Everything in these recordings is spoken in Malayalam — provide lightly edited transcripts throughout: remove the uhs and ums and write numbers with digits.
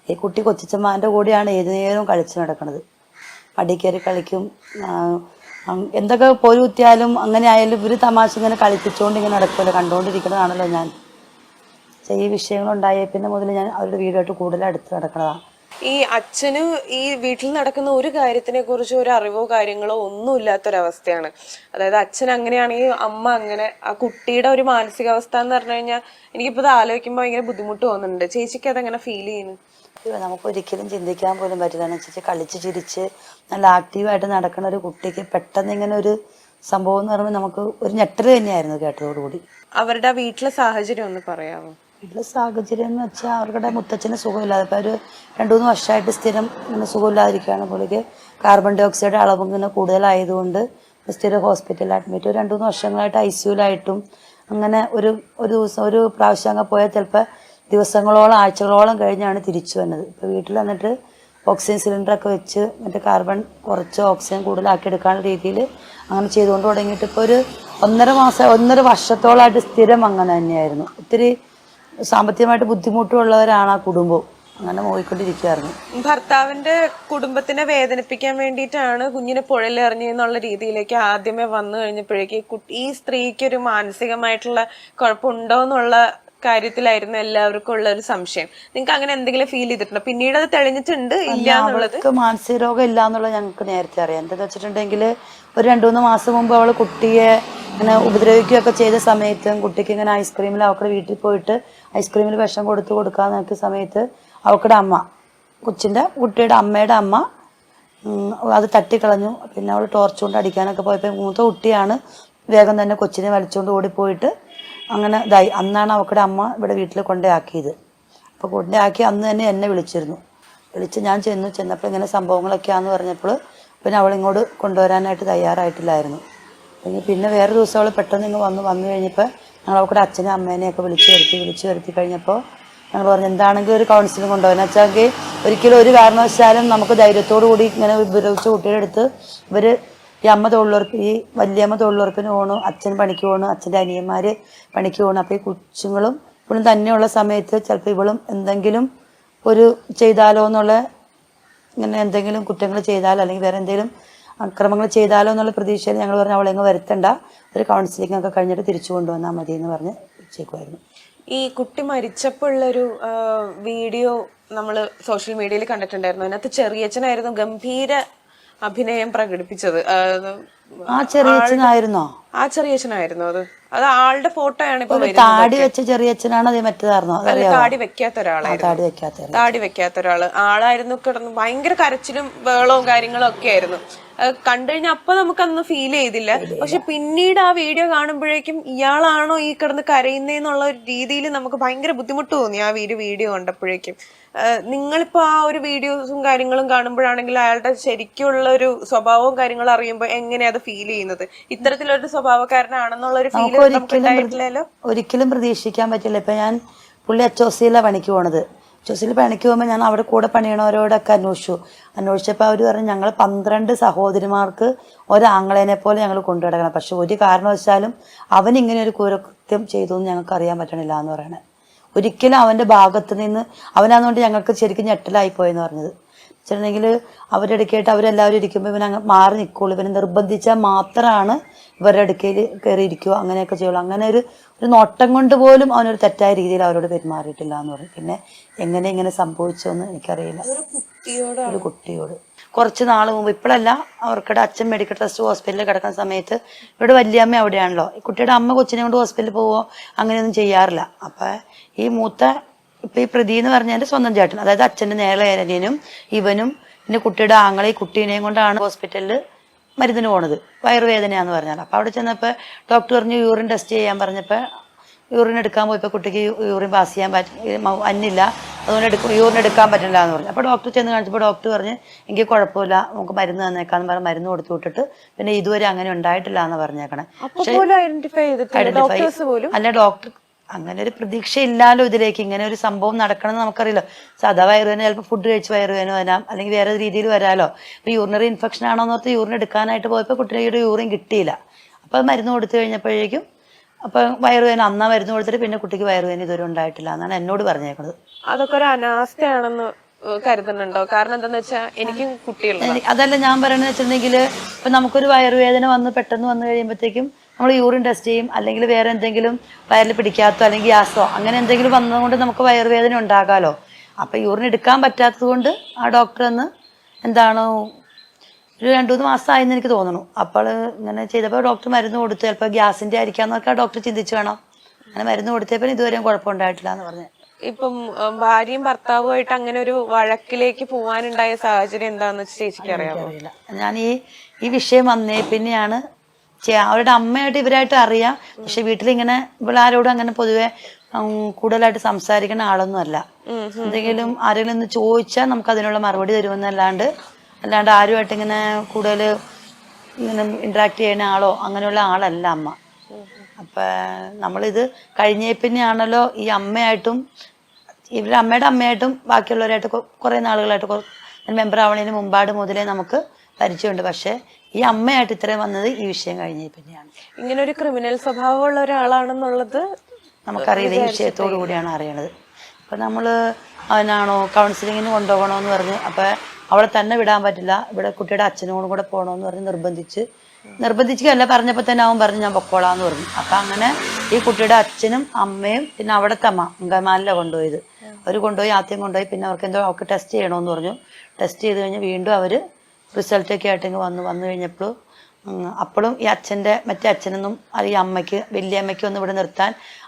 ഈ കുട്ടി കൊച്ചമ്മൻ്റെ കൂടെയാണ് ഏതു നേരവും കളിച്ച് നടക്കുന്നത്. അടി കയറി കളിക്കും. എന്തൊക്കെ പോയി കുത്തിയാലും അങ്ങനെ ആയാലും ഇവർ തമാശ ഇങ്ങനെ കളിപ്പിച്ചുകൊണ്ട് ഇങ്ങനെ നടക്കുമല്ലോ, കണ്ടുകൊണ്ടിരിക്കുന്നതാണല്ലോ ഞാൻ. ഈ വിഷയങ്ങളുണ്ടായ പിന്നെ മുതൽ ഞാൻ അവരുടെ വീടായിട്ട് കൂടുതൽ അടുത്ത് നടക്കുന്നതാണ്. ഈ അച്ഛന് ഈ വീട്ടിൽ നടക്കുന്ന ഒരു കാര്യത്തിനെ കുറിച്ച് ഒരു അറിവോ കാര്യങ്ങളോ ഒന്നും ഇല്ലാത്തൊരവസ്ഥയാണ്. അതായത് അച്ഛൻ അങ്ങനെയാണെങ്കിൽ അമ്മ അങ്ങനെ. ആ കുട്ടിയുടെ ഒരു മാനസികാവസ്ഥ എന്ന് പറഞ്ഞു കഴിഞ്ഞാൽ എനിക്കിപ്പോൾ ഇത് ആലോചിക്കുമ്പോൾ ഭയങ്കര ബുദ്ധിമുട്ട് തോന്നുന്നുണ്ട്. ചേച്ചിക്ക് അതെങ്ങനെ ഫീൽ ചെയ്യുന്നു? നമുക്ക് ഒരിക്കലും ചിന്തിക്കാൻ പോലും പറ്റില്ല. എന്ന് വെച്ചാൽ കളിച്ച് ചിരിച്ച് നല്ല ആക്റ്റീവായിട്ട് നടക്കുന്ന ഒരു കുട്ടിക്ക് പെട്ടെന്ന് ഇങ്ങനെ ഒരു സംഭവം എന്ന് പറയുമ്പോൾ നമുക്ക് ഒരു ഞെട്ടൽ തന്നെയായിരുന്നു കേട്ടതോടുകൂടി. അവരുടെ വീട്ടിലെ സാഹചര്യം ഒന്ന് പറയാമോ? വീട്ടിലെ സാഹചര്യം എന്ന് വെച്ചാൽ അവരുടെ മുത്തച്ഛന് സുഖമില്ലാതെ ഇപ്പോൾ ഒരു 2-3 വർഷമായിട്ട് സ്ഥിരം ഇങ്ങനെ സുഖമില്ലാതിരിക്കുകയാണ്. പുള്ളിക്ക് കാർബൺ ഡൈ ഓക്സൈഡ് അളവ് ഇങ്ങനെ കൂടുതലായതുകൊണ്ട് സ്ഥിരം ഹോസ്പിറ്റലിൽ അഡ്മിറ്റ്. 2-3 വർഷങ്ങളായിട്ട് ICUലായിട്ടും അങ്ങനെ ഒരു ദിവസം ഒരു പ്രാവശ്യം അങ്ങ് പോയാൽ ചിലപ്പോൾ ദിവസങ്ങളോളം ആഴ്ചകളോളം കഴിഞ്ഞാണ് തിരിച്ചു വന്നത്. ഇപ്പോൾ വീട്ടിൽ വന്നിട്ട് ഓക്സിജൻ സിലിണ്ടറൊക്കെ വെച്ച് മറ്റേ കാർബൺ കുറച്ച് ഓക്സിജൻ കൂടുതലാക്കി എടുക്കാനുള്ള രീതിയിൽ അങ്ങനെ ചെയ്തുകൊണ്ട് തുടങ്ങിയിട്ട് ഇപ്പോൾ ഒരു 1.5 വർഷത്തോളമായിട്ട് സ്ഥിരം അങ്ങനെ തന്നെയായിരുന്നു. ഒത്തിരി സാമ്പത്തികമായിട്ട് ബുദ്ധിമുട്ടുള്ളവരാണ് ആ കുടുംബം. അങ്ങനെ പോയിക്കൊണ്ടിരിക്കുകയായിരുന്നു. ഭർത്താവിന്റെ കുടുംബത്തിനെ വേദനിപ്പിക്കാൻ വേണ്ടിയിട്ടാണ് കുഞ്ഞിനെ പുഴയിൽ എറിഞ്ഞെന്നുള്ള രീതിയിലേക്ക് ആദ്യമേ വന്നു കഴിഞ്ഞപ്പോഴേക്ക് ഈ സ്ത്രീക്ക് ഒരു മാനസികമായിട്ടുള്ള കുഴപ്പമുണ്ടോ എന്നുള്ള കാര്യത്തിലായിരുന്നു എല്ലാവർക്കും ഉള്ള ഒരു സംശയം. നിങ്ങൾക്ക് അങ്ങനെ എന്തെങ്കിലും ഫീൽ ചെയ്തിട്ടുണ്ടോ? പിന്നീട് അത് തെളിഞ്ഞിട്ടുണ്ട് ഇല്ല എന്നുള്ളത്? മാനസിക രോഗം ഇല്ല എന്നുള്ളത് ഞങ്ങൾക്ക് നേരത്തെ അറിയാം. എന്താന്ന് വെച്ചിട്ടുണ്ടെങ്കിൽ ഒരു 2-3 മാസം മുമ്പ് അവൾ കുട്ടിയെ ഇങ്ങനെ ഉപദ്രവിക്കുകയൊക്കെ ചെയ്ത സമയത്തും കുട്ടിക്ക് ഇങ്ങനെ ഐസ്ക്രീമിൽ അവളുടെ വീട്ടിൽ പോയിട്ട് ഐസ്ക്രീമിൽ വിഷം കൊടുക്കാൻ നോക്കിയ സമയത്ത് അവളുടെ അമ്മ, കുട്ടിയുടെ അമ്മയുടെ അമ്മ അത് തട്ടിക്കളഞ്ഞു. പിന്നെ അവൾ ടോർച്ച് കൊണ്ട് അടിക്കാനൊക്കെ പോയപ്പോൾ മൂത്ത കുട്ടിയാണ് വേഗം തന്നെ കൊച്ചിനെ വലിച്ചുകൊണ്ട് ഓടിപ്പോയിട്ട് അങ്ങനെ ഇതായി. അന്നാണ് അവളുടെ അമ്മ ഇവിടെ വീട്ടിൽ കൊണ്ടേയാക്കിയത്. അപ്പോൾ കൊണ്ടേയാക്കി അന്ന് തന്നെ എന്നെ വിളിച്ചിരുന്നു. ഞാൻ ചെന്നപ്പോൾ ഇങ്ങനെ സംഭവങ്ങളൊക്കെയാണെന്ന് പറഞ്ഞപ്പോൾ പിന്നെ അവളിങ്ങോട്ട് കൊണ്ടുവരാനായിട്ട് തയ്യാറായിട്ടില്ലായിരുന്നു. പിന്നെ വേറെ ദിവസം അവൾ പെട്ടെന്ന് ഇങ്ങ് വന്നു കഴിഞ്ഞപ്പോൾ ഞങ്ങൾ അവളുടെ അച്ഛനും അമ്മേനെയൊക്കെ വിളിച്ചു വരുത്തി കഴിഞ്ഞപ്പോൾ ഞങ്ങൾ പറഞ്ഞു എന്താണെങ്കിലും ഒരു കൗൺസിലിംഗ് കൊണ്ടുപോകാൻ വെച്ചാൽ ഒരിക്കലും ഒരു കാരണവശാലും നമുക്ക് ധൈര്യത്തോടു കൂടി ഇങ്ങനെ ഉപദ്രവിച്ച കുട്ടിയുടെ അടുത്ത് ഇവർ ഈ അമ്മ തൊഴിലുറപ്പ്, ഈ വലിയമ്മ തൊഴിലുറപ്പിന് പോകണു, അച്ഛൻ പണിക്ക് പോകണു, അച്ഛൻ്റെ അനിയന്മാർ പണിക്ക് പോകണം. അപ്പോൾ ഈ കൊച്ചുങ്ങളും ഇവളും തന്നെയുള്ള സമയത്ത് ചിലപ്പോൾ ഇവളും എന്തെങ്കിലും ഒരു ചെയ്താലോ എന്നുള്ള, ഇങ്ങനെ എന്തെങ്കിലും കുറ്റങ്ങൾ ചെയ്താലോ അല്ലെങ്കിൽ വേറെ എന്തെങ്കിലും അക്രമങ്ങൾ ചെയ്താലോ എന്നുള്ള പ്രതീക്ഷയിൽ ഞങ്ങൾ പറഞ്ഞു അവളെങ്ങ് വരുത്തണ്ട, ഒരു കൗൺസിലിംഗ് ഒക്കെ കഴിഞ്ഞിട്ട് തിരിച്ചു കൊണ്ടുവന്നാൽ മതി എന്ന് പറഞ്ഞ് വെച്ചേക്കുമായിരുന്നു. ഈ കുട്ടി മരിച്ചപ്പോഴുള്ളൊരു വീഡിയോ നമ്മൾ സോഷ്യൽ മീഡിയയിൽ കണ്ടിട്ടുണ്ടായിരുന്നു. അതിനകത്ത് ചെറിയച്ഛനായിരുന്നു ഗംഭീര അഭിനയം പ്രകടിപ്പിച്ചത്. ആ ചെറിയച്ഛനായിരുന്നോ? ആ ചെറിയച്ഛനായിരുന്നു. അത് ആളുടെ ഫോട്ടോ ആണ് ഇപ്പൊ. താടി വെച്ച ചെറിയച്ഛനാണ് അതേ മറ്റേതായിരുന്നോ? താടി വെക്കാത്ത ഒരാളായിരുന്നു. താടി വെക്കാത്ത ഒരാള് ആളായിരുന്നു. കിടന്ന് ഭയങ്കര കരച്ചിലും ബഹളവും കാര്യങ്ങളും ഒക്കെ ആയിരുന്നു. കണ്ടു കഴിഞ്ഞാൽ അപ്പൊ നമുക്കന്ന് ഫീൽ ചെയ്തില്ല. പക്ഷെ പിന്നീട് ആ വീഡിയോ കാണുമ്പോഴേക്കും ഇയാളാണോ ഈ കിടന്ന് കരയുന്നേന്നുള്ള ഒരു രീതിയിൽ നമുക്ക് ഭയങ്കര ബുദ്ധിമുട്ട് തോന്നി ആ വീഡിയോ കണ്ടപ്പോഴേക്കും. നിങ്ങളിപ്പോ ആ ഒരു വീഡിയോസും കാര്യങ്ങളും കാണുമ്പോഴാണെങ്കിൽ അയാളുടെ ശരിക്കുള്ള ഒരു സ്വഭാവവും കാര്യങ്ങളും അറിയുമ്പോൾ എങ്ങനെയാ അത് ഫീൽ ചെയ്യുന്നത്? ഇത്തരത്തിലൊരു സ്വഭാവക്കാരനാണെന്നുള്ള ഒരു ഫീൽ ഒരിക്കലും പ്രതീക്ഷിക്കാൻ പറ്റില്ല. ഇപ്പൊ ഞാൻ പുള്ളി HOCയിലാണ് പണിക്ക് പോണത്. HOCയിൽ പണിക്ക് പോകുമ്പോൾ ഞാൻ അവിടെ കൂടെ പണിയണവരോടൊക്കെ അന്വേഷിച്ചപ്പോൾ അവർ പറഞ്ഞു ഞങ്ങൾ 12 സഹോദരിമാർക്ക് ഒരാങ്ങളേനെ പോലെ ഞങ്ങൾ കൊണ്ടുനടക്കണം, പക്ഷെ ഒരു കാരണവശാലും അവനിങ്ങനെ ഒരു ക്രൂരകൃത്യം ചെയ്തു എന്ന് ഞങ്ങൾക്ക് അറിയാൻ പറ്റണില്ല എന്ന് പറയണേ. ഒരിക്കലും അവൻ്റെ ഭാഗത്ത് നിന്ന് അവനാന്നുകൊണ്ട് ഞങ്ങൾക്ക് ശരിക്കും ഞെട്ടലായിപ്പോയെന്ന് പറഞ്ഞത്. വെച്ചിട്ടുണ്ടെങ്കിൽ അവരുടെ അടുക്കായിട്ട് അവരെല്ലാവരും ഇരിക്കുമ്പോൾ ഇവൻ അങ്ങ് മാറി നിൽക്കുള്ളൂ. ഇവനെ നിർബന്ധിച്ചാൽ മാത്രമാണ് ഇവരുടെ അടുക്കയിൽ കയറി ഇരിക്കുക, അങ്ങനെയൊക്കെ ചെയ്യുള്ളൂ. അങ്ങനെ ഒരു നോട്ടം കൊണ്ട് പോലും അവനൊരു തെറ്റായ രീതിയിൽ അവരോട് പെരുമാറിയിട്ടില്ല എന്ന് പറയും. പിന്നെ ഇങ്ങനെ സംഭവിച്ചോന്ന് എനിക്കറിയില്ല. ഒരു കുട്ടിയോട് കുറച്ച് നാൾ മുമ്പ്, ഇപ്പോഴല്ല, അവർക്കിടെ അച്ഛൻ മെഡിക്കൽ ട്രസ്റ്റ് ഹോസ്പിറ്റലിൽ കിടക്കുന്ന സമയത്ത് ഇവിടെ വലിയമ്മ അവിടെയാണല്ലോ, ഈ കുട്ടിയുടെ അമ്മ കൊച്ചിനെ കൊണ്ട് ഹോസ്പിറ്റലിൽ പോവോ അങ്ങനെയൊന്നും ചെയ്യാറില്ല. അപ്പം ഈ മൂത്ത ഇപ്പം ഈ പ്രതി എന്ന് പറഞ്ഞാൽ സ്വന്തം ചേട്ടൻ, അതായത് അച്ഛൻ്റെ നേരെ അനിയനും ഇവനും പിന്നെ കുട്ടിയുടെ ആങ്ങളെ ഈ കുട്ടീനെയും കൊണ്ടാണ് ഹോസ്പിറ്റലിൽ മരുന്നിന് പോണത്, വയറുവേദനയാന്ന് പറഞ്ഞാൽ. അപ്പോൾ അവിടെ ചെന്നപ്പോൾ ഡോക്ടർ പറഞ്ഞു യൂറിൻ ടെസ്റ്റ് ചെയ്യാൻ പറഞ്ഞപ്പോൾ യൂറിൻ എടുക്കാൻ പോയപ്പോൾ കുട്ടിക്ക് യൂറിൻ പാസ് ചെയ്യാൻ അന്നില്ല, അതുകൊണ്ട് യൂറിൻ എടുക്കാൻ പറ്റില്ല എന്ന് പറഞ്ഞു. അപ്പോൾ ഡോക്ടർ ചെന്ന് കാണിച്ചപ്പോൾ ഡോക്ടർ പറഞ്ഞ് എനിക്ക് കുഴപ്പമില്ല, നമുക്ക് മരുന്ന് തന്നേക്കാന്ന് പറഞ്ഞ് മരുന്ന് കൊടുത്തു വിട്ടിട്ട് പിന്നെ ഇതുവരെ അങ്ങനെ ഉണ്ടായിട്ടില്ല എന്ന് പറഞ്ഞേക്കണേ. അല്ല ഡോക്ടർ അങ്ങനെ ഒരു പ്രതീക്ഷ ഇല്ലാലോ ഇതിലേക്ക്, ഇങ്ങനെ ഒരു സംഭവം നടക്കണമെന്ന് നമുക്കറിയില്ല. സാധാ വയറുവേദന ചിലപ്പോൾ ഫുഡ് കഴിച്ച് വയറുവേദന വരാം, അല്ലെങ്കിൽ വേറെ രീതിയിൽ വരാമല്ലോ. ഇപ്പോൾ യൂറിനറി ഇൻഫെക്ഷൻ ആണോ എന്നോർത്ത് യൂറിൻ എടുക്കാനായിട്ട് പോയപ്പോൾ കുട്ടിയുടെ യൂറിൻ കിട്ടിയില്ല. അപ്പോൾ മരുന്ന് കൊടുത്തു കഴിഞ്ഞപ്പോഴേക്കും അപ്പം വയറുവേദന അന്നാ മരുന്ന് കൊടുത്തിട്ട് പിന്നെ കുട്ടിക്ക് വയറുവേദന ഇതുവരെ ഉണ്ടായിട്ടില്ല എന്നാണ് എന്നോട് പറഞ്ഞേക്കുന്നത്. അതൊക്കെ ഒരു അനാസ്ഥയാണെന്ന് കരുതുന്നുണ്ടോ? കാരണം എന്താന്ന് വെച്ചാൽ എനിക്കും കുട്ടികളുണ്ട്. അതല്ല ഞാൻ പറയണെന്ന് വെച്ചിട്ടുണ്ടെങ്കിൽ ഇപ്പൊ നമുക്കൊരു വയറുവേദന പെട്ടെന്ന് വന്നു കഴിയുമ്പോഴത്തേക്കും നമ്മൾ യൂറിൻ ടെസ്റ്റ് ചെയ്യും, അല്ലെങ്കിൽ വേറെ എന്തെങ്കിലും വയറിൽ പിടിക്കാത്തോ അല്ലെങ്കിൽ ഗ്യാസോ അങ്ങനെ എന്തെങ്കിലും വന്നതുകൊണ്ട് നമുക്ക് വയറുവേദന ഉണ്ടാകാമല്ലോ. അപ്പം യൂറിൻ എടുക്കാൻ പറ്റാത്തത് കൊണ്ട് ആ ഡോക്ടർ ഒന്ന് എന്താണ് ഒരു 2-3 മാസമായെന്ന് എനിക്ക് തോന്നുന്നു. അപ്പോൾ ഇങ്ങനെ ചെയ്തപ്പോൾ ഡോക്ടർ മരുന്ന് കൊടുത്തു. ചിലപ്പോൾ ഗ്യാസിൻ്റെ ആയിരിക്കാമെന്നൊക്കെ ആ ഡോക്ടർ ചിന്തിച്ച് വേണം. അങ്ങനെ മരുന്ന് കൊടുത്തപ്പോൾ ഇതുവരെയും കുഴപ്പമുണ്ടായിട്ടില്ല എന്ന് പറഞ്ഞു. ഇപ്പം ഭാര്യയും ഭർത്താവുമായിട്ട് അങ്ങനെ ഒരു വഴക്കിലേക്ക് പോവാനുണ്ടായ സാഹചര്യം എന്താന്ന് വെച്ചാൽ ചേച്ചിക്ക് അറിയില്ല. ഞാൻ ഈ വിഷയം വന്നേ പിന്നെയാണ് അവരുടെ അമ്മയായിട്ട് ഇവരായിട്ട് അറിയാം. പക്ഷെ വീട്ടിലിങ്ങനെ ഇവളാരോടും അങ്ങനെ പൊതുവെ കൂടുതലായിട്ട് സംസാരിക്കുന്ന ആളൊന്നും അല്ല. എന്തെങ്കിലും ആരെങ്കിലും ഒന്ന് ചോദിച്ചാൽ നമുക്ക് അതിനുള്ള മറുപടി തരുമെന്നല്ലാണ്ട് ആരുമായിട്ട് ഇങ്ങനെ കൂടുതൽ ഇങ്ങനെ ഇന്ററാക്ട് ചെയ്യുന്ന ആളോ അങ്ങനെയുള്ള ആളല്ല അമ്മ. അപ്പം നമ്മളിത് കഴിഞ്ഞേ പിന്നെയാണല്ലോ ഈ അമ്മയായിട്ടും ഇവരുടെ അമ്മയുടെ അമ്മയായിട്ടും ബാക്കിയുള്ളവരായിട്ട് കുറേ നാളുകളായിട്ട് മെമ്പർ ആവണതിന് മുമ്പാട് മുതലേ നമുക്ക് പരിചയമുണ്ട്. പക്ഷെ ഈ അമ്മയായിട്ട് ഇത്രയും വന്നത് ഈ വിഷയം കഴിഞ്ഞേ പിന്നെയാണ്. ഇങ്ങനെ ഒരു ക്രിമിനൽ സ്വഭാവമുള്ള ഒരാളാണെന്നുള്ളത് നമുക്കറിയില്ല. ഈ വിഷയത്തോടു കൂടിയാണ് അറിയണത്. അപ്പം നമ്മൾ അവനാണോ കൗൺസിലിങ്ങിന് കൊണ്ടുപോകണമെന്ന് പറഞ്ഞ് അപ്പം അവളെ തന്നെ വിടാൻ പറ്റില്ല, ഇവിടെ കുട്ടിയുടെ അച്ഛനോടും കൂടെ പോകണമെന്ന് പറഞ്ഞ് നിർബന്ധിച്ചല്ല പറഞ്ഞപ്പോൾ തന്നെ അവൻ പറഞ്ഞു ഞാൻ പൊക്കോളാന്ന് പറഞ്ഞു. അപ്പം അങ്ങനെ ഈ കുട്ടിയുടെ അച്ഛനും അമ്മയും പിന്നെ അവിടുത്തെ അമ്മ അങ്കമാലിലാണ് കൊണ്ടുപോയത്. അവർ കൊണ്ടുപോയി ആദ്യം കൊണ്ടുപോയി, പിന്നെ അവർക്ക് ടെസ്റ്റ് ചെയ്യണമെന്ന് പറഞ്ഞു. ടെസ്റ്റ് ചെയ്ത് കഴിഞ്ഞ് വീണ്ടും അവർ റിസൾട്ടൊക്കെ ആയിട്ടിങ്ങ് വന്നു കഴിഞ്ഞപ്പോൾ അപ്പോഴും ഈ മറ്റേ അച്ഛനൊന്നും ഈ അമ്മയ്ക്ക് വലിയ അമ്മയ്ക്ക് ഒന്നും ഇവിടെ